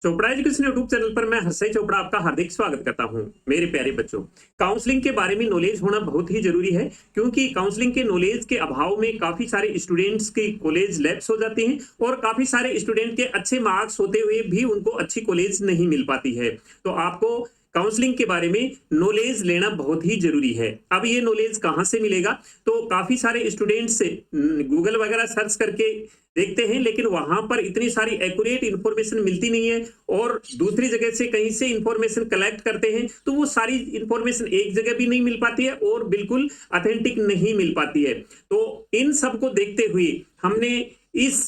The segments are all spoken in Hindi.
चोपड़ा एजुकेशन यूट्यूब चैनल पर मैं हर्षय चोपड़ा आपका हार्दिक स्वागत करता हूं। मेरे प्यारे बच्चों, काउंसलिंग के बारे में नॉलेज होना बहुत ही जरूरी है, क्योंकि काउंसलिंग के नॉलेज के अभाव में काफी सारे स्टूडेंट्स की कॉलेज लैप्स हो जाती हैं और काफी सारे स्टूडेंट के अच्छे मार्क्स होते हुए भी उनको अच्छी कॉलेज नहीं मिल पाती है। तो आपको काउंसलिंग के बारे में नॉलेज लेना बहुत ही जरूरी है। अब ये नॉलेज कहाँ से मिलेगा? तो काफी सारे स्टूडेंट्स से गूगल वगैरह सर्च करके देखते हैं, लेकिन वहां पर इतनी सारी एक्यूरेट इंफॉर्मेशन मिलती नहीं है और दूसरी जगह से कहीं से इंफॉर्मेशन कलेक्ट करते हैं तो वो सारी इंफॉर्मेशन एक जगह भी नहीं मिल पाती है और बिल्कुल ऑथेंटिक नहीं मिल पाती है। तो इन सब को देखते हुए हमने इस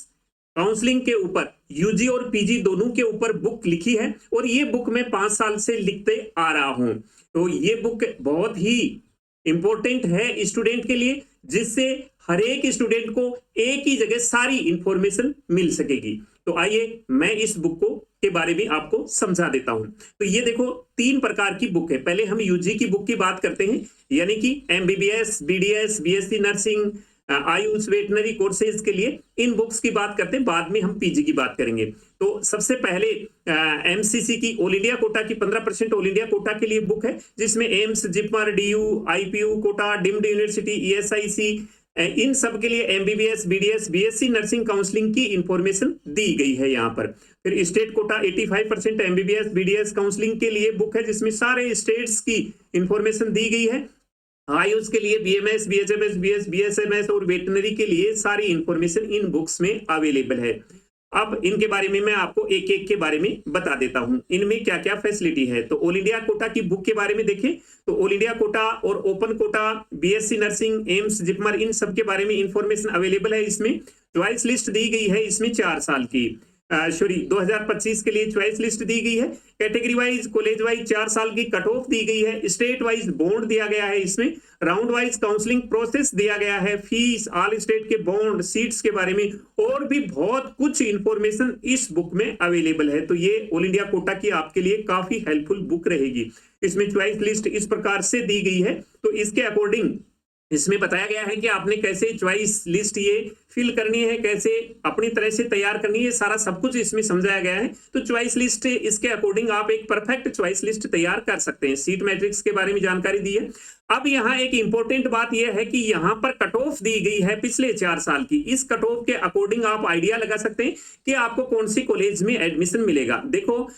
काउंसलिंग के ऊपर यूजी और पीजी दोनों के ऊपर बुक लिखी है और ये बुक मैं 5 साल से लिखते आ रहा हूं। तो ये बुक बहुत ही इंपॉर्टेंट है स्टूडेंट के लिए, जिससे हर एक स्टूडेंट को एक ही जगह सारी इंफॉर्मेशन मिल सकेगी। तो आइए मैं इस बुक को के बारे में आपको समझा देता हूं। तो ये देखो, 3 प्रकार की बुक है। पहले हम यूजी की बुक की बात करते हैं, यानी कि MBBS, BDS, BSc nursing, Ayush, veterinary courses के लिए इन बुक्स की बात करते हैं। बाद में हम पीजी की बात करेंगे। तो सबसे पहले एमसीसी की ऑल इंडिया कोटा की 15% ऑल इंडिया कोटा के लिए बुक है, जिसमें AIIMS, JIPMER, DU, IPU quota, deemed university, ESIC, इन सब के लिए MBBS, BDS, BSc nursing counselling की इंफॉर्मेशन दी गई है यहाँ पर। फिर state quota 85% MBBS, BDS counselling के लिए बुक है, जिसमें सारे स्टेट्स की इंफॉर्मेशन दी गई है। आयुष के लिए बीएमएस, बीएचएमएस, बीएसएमएस और वेटनरी के लिए सारी इंफॉर्मेशन इन बुक्स में अवेलेबल है। अब इनके बारे में मैं आपको एक एक के बारे में बता देता हूं, इनमें क्या क्या फैसिलिटी है। तो ऑल इंडिया कोटा की बुक के बारे में देखें तो ऑल इंडिया कोटा और open quota, BSc nursing, AIIMS, JIPMER, इन सब के बारे में इंफॉर्मेशन अवेलेबल है। इसमें चॉइस लिस्ट दी गई है, इसमें 4 साल की 2025 के लिए चॉइस लिस्ट दी गई है। कैटेगरी वाइज, कॉलेज वाइज 4 साल की कट ऑफ दी गई है। स्टेट वाइज बॉन्ड दिया गया है, इसमें राउंड वाइज काउंसलिंग प्रोसेस दिया गया है, फीस, ऑल स्टेट के बॉन्ड, सीट्स के बारे में और भी बहुत कुछ इंफॉर्मेशन इस बुक में अवेलेबल है। तो ये ऑल इंडिया कोटा की आपके लिए काफी हेल्पफुल बुक रहेगी। इसमें चॉइस लिस्ट इस प्रकार से दी गई है, तो इसके अकॉर्डिंग इसमें बताया गया है कि आपने कैसे चॉइस लिस्ट ये फिल करनी है, कैसे अपनी तरह से तैयार करनी है, सारा सब कुछ इसमें समझाया गया है। तो चॉइस लिस्ट, इसके अकॉर्डिंग आप एक परफेक्ट चॉइस लिस्ट तैयार कर सकते हैं। सीट मैट्रिक्स के बारे में जानकारी दी है। अब यहाँ एक इंपॉर्टेंट बात यह है कि यहाँ पर कट ऑफ दी गई है पिछले 4 साल की। इस कट ऑफ के अकॉर्डिंग आप आइडिया लगा सकते हैं कि आपको कौन सी कॉलेज में एडमिशन मिलेगा। देखो,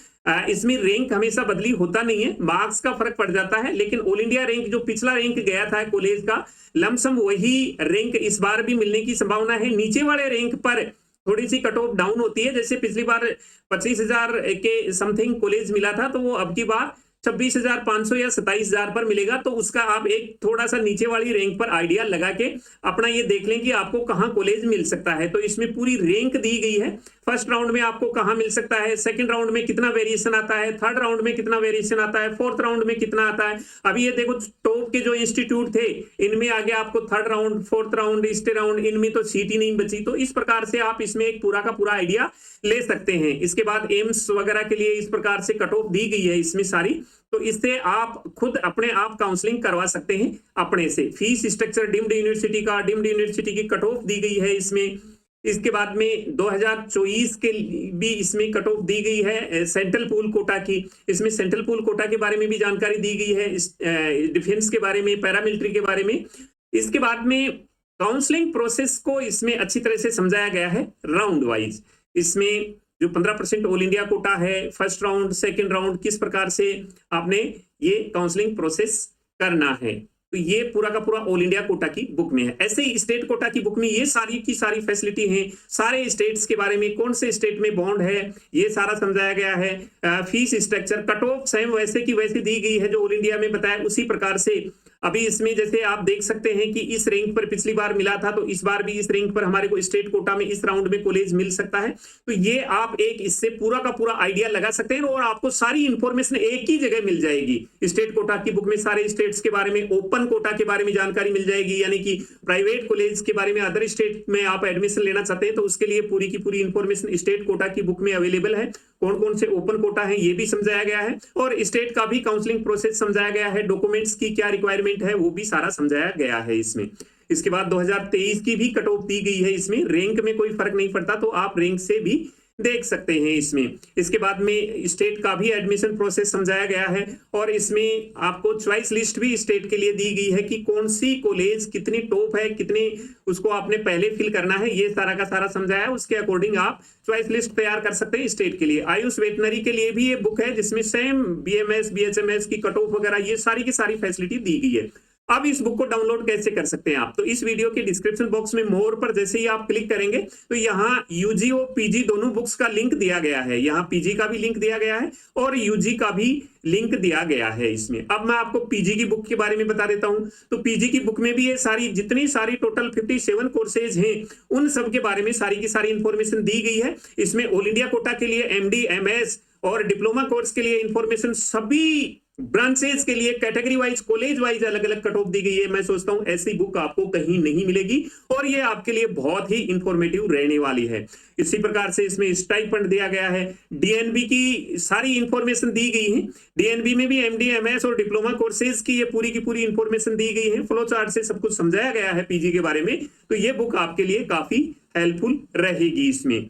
इसमें रैंक हमेशा बदली होता नहीं है, मार्क्स का फर्क पड़ जाता है, लेकिन ऑल इंडिया रैंक जो पिछला रैंक गया था कॉलेज का, लमसम वही रैंक इस बार भी मिलने की संभावना है। नीचे वाले रैंक पर थोड़ी सी कट ऑफ डाउन होती है, जैसे पिछली बार 25,000 के समथिंग कॉलेज मिला था, तो वो अब की बार 26,500 या 27,000 पर मिलेगा। तो उसका आप एक थोड़ा सा नीचे वाली रैंक पर आइडिया लगा के अपना ये देख लें कि आपको कहाँ कॉलेज मिल सकता है। तो इसमें पूरी रैंक दी गई है, फर्स्ट राउंड में आपको कहाँ मिल सकता है, सेकंड राउंड में कितना वेरिएशन आता है, थर्ड राउंड में कितना वेरिएशन आता है, फोर्थ राउंड में कितना आता है। अभी ये देखो, टॉप के जो इंस्टीट्यूट थे इनमें आगे आपको third round, fourth round, stay round, इनमें तो सीट ही नहीं बची। तो इस प्रकार से आप इसमें एक पूरा का पूरा आइडिया ले सकते हैं। इसके बाद एम्स वगैरह के लिए इस प्रकार से कट ऑफ दी गई है इसमें सारी, तो इससे आप खुद अपने आप काउंसलिंग करवा सकते हैं अपने से। फीस स्ट्रक्चर डीम्ड यूनिवर्सिटी का, डीम्ड यूनिवर्सिटी की कट ऑफ दी गई है इसमें। इसके बाद में 2024 के भी इसमें कट ऑफ दी गई है सेंट्रल पूल कोटा की। इसमें सेंट्रल पूल कोटा के बारे में भी जानकारी दी गई है, डिफेंस के बारे में, पैरामिलिट्री के बारे में। इसके बाद में काउंसलिंग प्रोसेस को इसमें अच्छी तरह से समझाया गया है राउंड वाइज। इसमें जो 15% ऑल इंडिया कोटा है, फर्स्ट राउंड, सेकंड राउंड, किस प्रकार से आपने ये काउंसलिंग प्रोसेस करना है, तो ये पूरा का पूरा ऑल इंडिया कोटा की बुक में है। ऐसे ही स्टेट कोटा की बुक में ये सारी की सारी फैसिलिटी हैं, सारे स्टेट्स के बारे में, कौन से स्टेट में बॉन्ड है, ये सारा समझाया गया है। Fees structure, cut off same वैसे की वैसे दी गई है जो ऑल इंडिया में बताया उसी प्रकार से। अभी इसमें जैसे आप देख सकते हैं कि इस रैंक पर पिछली बार मिला था, तो इस बार भी इस रैंक पर हमारे को स्टेट कोटा में इस राउंड में कॉलेज मिल सकता है। तो ये आप एक इससे पूरा का पूरा आइडिया लगा सकते हैं और आपको सारी इंफॉर्मेशन एक ही जगह मिल जाएगी। स्टेट कोटा की बुक में सारे स्टेट्स के बारे में, ओपन कोटा के बारे में जानकारी मिल जाएगी, यानी कि प्राइवेट कॉलेज के बारे में, अदर स्टेट में आप एडमिशन लेना चाहते हैं तो उसके लिए पूरी की पूरी इंफॉर्मेशन स्टेट कोटा की बुक में अवेलेबल है। कौन कौन से ओपन कोटा है ये भी समझाया गया है और स्टेट का भी काउंसलिंग प्रोसेस समझाया गया है, डॉक्यूमेंट्स की क्या रिक्वायरमेंट है वो भी सारा समझाया गया है इसमें। इसके बाद 2023 की भी कट ऑफ दी गई है इसमें। रैंक में कोई फर्क नहीं पड़ता, तो आप रैंक से भी देख सकते हैं इसमें। इसके बाद में स्टेट का भी एडमिशन प्रोसेस समझाया गया है और इसमें आपको चॉइस लिस्ट भी स्टेट के लिए दी गई है कि कौन सी कॉलेज कितनी टॉप है, कितनी उसको आपने पहले फिल करना है, ये सारा का सारा समझाया है। उसके अकॉर्डिंग आप चॉइस लिस्ट तैयार कर सकते हैं स्टेट के लिए। आयुष वेटनरी के लिए भी ये बुक है जिसमें सेम बीएमएस बीएचएमएस की कट ऑफ वगैरह ये सारी की सारी फैसिलिटी दी गई है। अब इस बुक को डाउनलोड कैसे कर सकते हैं आप, तो इस वीडियो के डिस्क्रिप्शन बॉक्स में मोर पर जैसे ही आप क्लिक करेंगे तो यहाँ यूजी और पीजी दोनों बुक्स का लिंक दिया गया है। यहाँ पीजी का भी लिंक दिया गया है और यूजी का भी लिंक दिया गया है इसमें। अब मैं आपको पीजी की बुक के बारे में बता देता हूं। तो पीजी की बुक में भी ये सारी जितनी सारी टोटल 57 कोर्सेज हैं उन सब के बारे में सारी की सारी इंफॉर्मेशन दी गई है। इसमें ऑल इंडिया कोटा के लिए एमडी एमएस और डिप्लोमा कोर्स के लिए इंफॉर्मेशन, सभी ब्रांचेस के लिए कैटेगरी वाइज कॉलेज वाइज अलग अलग कट ऑफ दी गई है। मैं सोचता हूं ऐसी बुक आपको कहीं नहीं मिलेगी और ये आपके लिए बहुत ही इंफॉर्मेटिव रहने वाली है। इसी प्रकार से इसमें स्टाइपेंड दिया गया है, डीएनबी की सारी इंफॉर्मेशन दी गई है। डीएनबी में भी एमडी एमएस और डिप्लोमा कोर्सेज की ये पूरी की पूरी इंफॉर्मेशन दी गई है। फ्लो चार्ट से सब कुछ समझाया गया है पीजी के बारे में। तो ये बुक आपके लिए काफी हेल्पफुल रहेगी इसमें।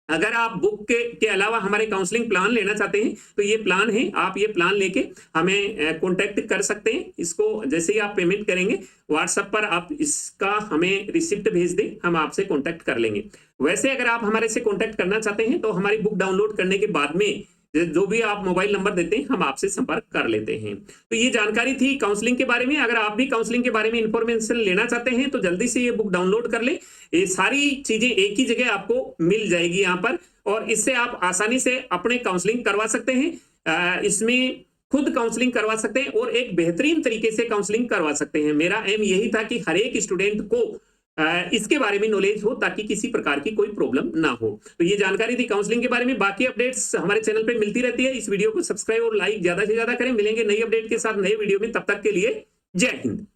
अगर आप बुक के अलावा हमारे काउंसलिंग प्लान लेना चाहते हैं तो ये प्लान है, आप ये प्लान लेके हमें कांटेक्ट कर सकते हैं। इसको जैसे ही आप पेमेंट करेंगे व्हाट्सएप पर आप इसका हमें रिसिप्ट भेज दें, हम आपसे कांटेक्ट कर लेंगे। वैसे अगर आप हमारे से कांटेक्ट करना चाहते हैं तो हमारी बुक डाउनलोड करने के बाद में जो भी आप मोबाइल नंबर देते हैं हम आपसे संपर्क कर लेते हैं। तो ये जानकारी थी काउंसलिंग के बारे में। अगर आप भी काउंसलिंग के बारे में इंफॉर्मेशन लेना चाहते हैं तो जल्दी से ये बुक डाउनलोड कर ले। ये सारी चीजें एक ही जगह आपको मिल जाएगी यहाँ पर और इससे आप आसानी से अपने काउंसलिंग करवा सकते हैं। इसमें खुद काउंसलिंग करवा सकते हैं और एक बेहतरीन तरीके से काउंसलिंग करवा सकते हैं। मेरा एम यही था कि हर एक स्टूडेंट को इसके बारे में नॉलेज हो ताकि किसी प्रकार की कोई प्रॉब्लम ना हो। तो ये जानकारी थी काउंसलिंग के बारे में। बाकी अपडेट्स हमारे चैनल पे मिलती रहती है। इस वीडियो को सब्सक्राइब और लाइक ज्यादा से ज्यादा करें। मिलेंगे नई अपडेट के साथ नए वीडियो में, तब तक के लिए जय हिंद।